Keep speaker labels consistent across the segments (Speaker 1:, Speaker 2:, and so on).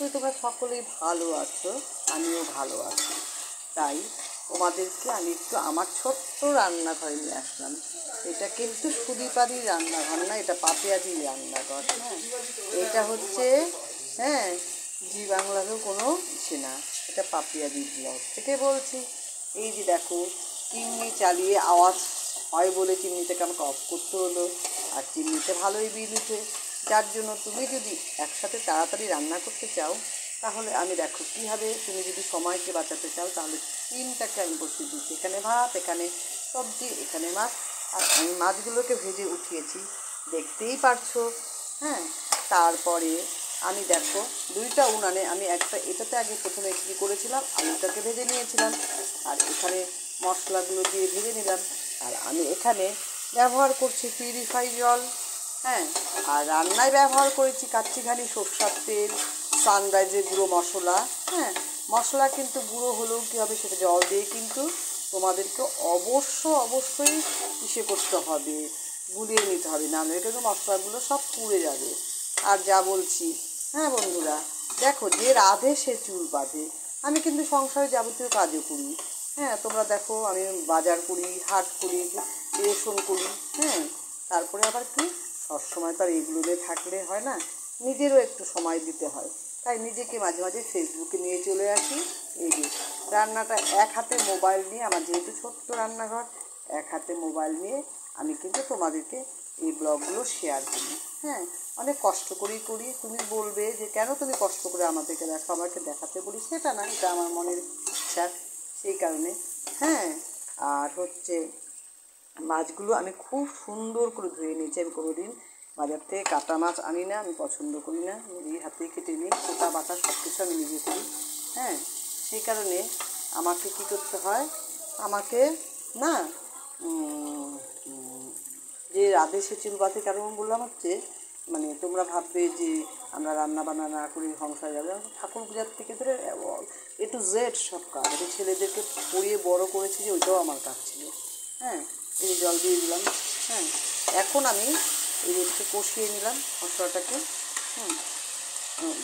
Speaker 1: করি তোমরা সকলেই ভালো আছো, আমিও ভালো আছি। তাই তোমাদেরকে আমি একটু আমার ছোট্ট রান্নাঘরে নিয়ে আসলাম। এটা কিন্তু সুদীপাদির রান্নাঘর না, এটা পাপিয়াদির রান্নাঘর। হ্যাঁ, এটা হচ্ছে জি বাংলারও কোনো ইসে না, এটা পাপিয়াদির ব্লগ থেকে বলছি। এই যে দেখো, চিমনি চালিয়ে আওয়াজ হয় বলে চিমনিটাকে আমাকে অফ করতে হলো। আর চিমনিতে ভালোই বিল উঠে, যার জন্য তুমি যদি একসাথে তাড়াতাড়ি রান্না করতে চাও তাহলে আমি দেখো কীভাবে, তুমি যদি সময়কে বাঁচাতে চাও তাহলে তিনটাকে আমি বসিয়ে দিচ্ছি। এখানে ভাত, এখানে সবজি, এখানে মাছ। আর আমি মাছগুলোকে ভেজে উঠিয়েছি, দেখতেই পারছো। হ্যাঁ, তারপরে আমি দেখো দুইটা উনানে আমি একটা, এটাতে আগে প্রথমে কী করেছিলাম, আলুটাকে ভেজে নিয়েছিলাম আর এখানে মশলাগুলো দিয়ে ভেজে নিলাম। আর আমি এখানে ব্যবহার করছি পিউরিফাই জল। হ্যাঁ, আর রান্নায় ব্যবহার করেছি কাচ্চিঘানি সরষের তেল, সানরাইজের গুঁড়ো মশলা। হ্যাঁ, মশলা কিন্তু গুঁড়ো হলেও কী হবে, সেটা জল দিয়ে কিন্তু তোমাদেরকে অবশ্যই ইসে করতে হবে, গুলিয়ে নিতে হবে, নাহলে কিন্তু মশলাগুলো সব পুড়ে যাবে। আর যা বলছি, হ্যাঁ বন্ধুরা, দেখো যে রাঁধে সে চুল বাঁধে। আমি কিন্তু সংসারে যাবতীয় কাজও করি। হ্যাঁ, তোমরা দেখো আমি বাজার করি, হাট করি, রেশন করি। হ্যাঁ, তারপরে আবার কি সবসময় তো আর এগুলোতে থাকলে হয় না, নিজেরও একটু সময় দিতে হয়। তাই নিজেকে মাঝে মাঝে ফেসবুকে নিয়ে চলে আসি। এই যে রান্নাটা এক হাতে মোবাইল নিয়ে, আমার যেহেতু ছোট্ট রান্নাঘর, এক হাতে মোবাইল নিয়ে আমি কিন্তু তোমাদেরকে এই ব্লগগুলো শেয়ার করি। হ্যাঁ, অনেক কষ্ট করেই করি। তুমি বলবে যে কেন তুমি কষ্ট করে আমাদেরকে দেখো, আমাকে দেখাতে বলি, সেটা না, এটা আমার মনের ইচ্ছা, সেই কারণে। হ্যাঁ, আর হচ্ছে মাছগুলো আমি খুব সুন্দর করে ধুয়ে নিয়েছি। আমি কোনোদিন বাজার থেকে কাটা মাছ আনি না, আমি পছন্দ করি না, নিজের হাতেই কেটে নিই, কোটা বাটা সব কিছু আমি নিজে করি। হ্যাঁ, সেই কারণে আমাকে কী করতে হয়, আমাকে না যে রাধে সে চুল বাঁধে, কারণ বললাম হচ্ছে মানে তোমরা ভাববে যে আমরা রান্না বান্না না করে সংসার যাবে। ঠাকুর পূজার থেকে ধরে এ টু জেড সব কাজ, আমি ছেলেদেরকে পড়িয়ে বড় করেছি যে ওইটাও আমার কাজ ছিল। হ্যাঁ, এই জল দিয়ে দিলাম। হ্যাঁ, এখন আমি এই এটাকে কষিয়ে নিলাম মশলাটাকে।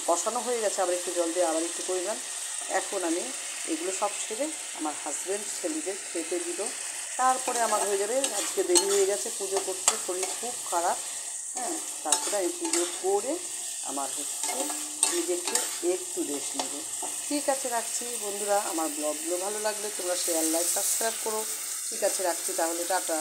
Speaker 1: কষানো হয়ে গেছে, আবার একটু জল দিয়ে আবার একটু করলাম। এখন আমি এগুলো সব সেরে আমার হাজব্যান্ড ছেলেদের খেতে দিল, তারপরে আমার হয়ে যাবে। আজকে দেরি হয়ে গেছে পুজো করতে, শরীর খুব খারাপ। হ্যাঁ, তারপরে আমি পুজো করে আমার হচ্ছে নিজেকে একটু রেস্ট নেব। ঠিক আছে, রাখছি বন্ধুরা। আমার ব্লগগুলো ভালো লাগলে তোমরা শেয়ার, লাইক, সাবস্ক্রাইব করো। ঠিক আছে, রাখছি তাহলে, টাটা।